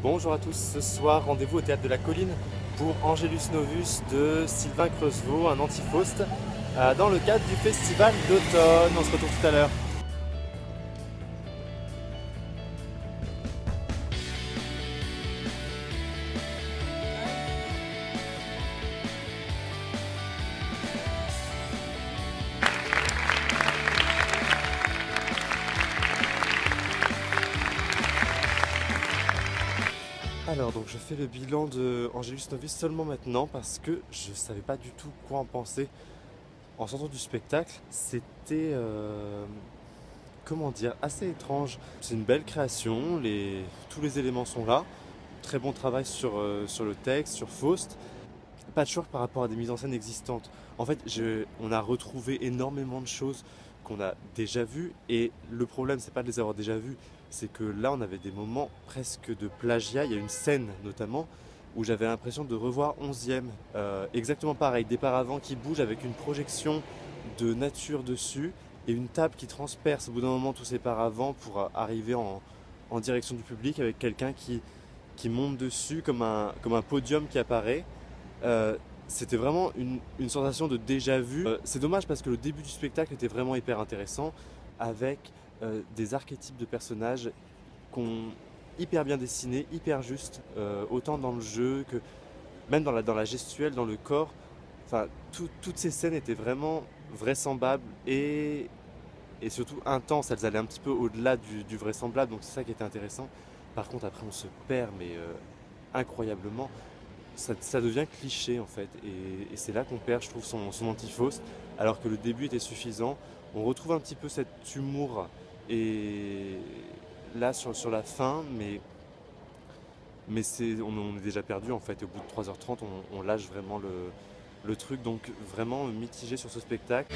Bonjour à tous, ce soir rendez-vous au Théâtre de la Colline pour Angelus Novus de Sylvain Creusevaux, un antifaust, dans le cadre du festival d'automne. On se retrouve tout à l'heure. Alors donc je fais le bilan de Angelus Novus seulement maintenant parce que je savais pas du tout quoi en penser en sortant du spectacle. C'était comment dire, assez étrange. C'est une belle création, tous les éléments sont là. Très bon travail sur le texte, sur Faust. Patchwork par rapport à des mises en scène existantes. En fait, on a retrouvé énormément de choses qu'on a déjà vues et le problème, c'est pas de les avoir déjà vues, c'est que là, on avait des moments presque de plagiat. Il y a une scène notamment où j'avais l'impression de revoir 11e, exactement pareil, des paravents qui bougent avec une projection de nature dessus et une table qui transperce au bout d'un moment tous ces paravents pour arriver en direction du public avec quelqu'un qui monte dessus comme un podium qui apparaît. C'était vraiment une sensation de déjà vu. C'est dommage parce que le début du spectacle était vraiment hyper intéressant avec des archétypes de personnages qu'on hyper bien dessinés, hyper justes, autant dans le jeu que même dans la gestuelle, dans le corps. Enfin, toutes ces scènes étaient vraiment vraisemblables et surtout intenses. Elles allaient un petit peu au-delà du vraisemblable, donc c'est ça qui était intéressant. Par contre, après, on se perd, mais incroyablement. Ça devient cliché en fait, et c'est là qu'on perd, je trouve, son antifaust, alors que le début était suffisant. On retrouve un petit peu cet humour et là sur la fin, mais on est déjà perdu en fait. Et au bout de 3h30, on lâche vraiment le truc, donc vraiment mitigé sur ce spectacle.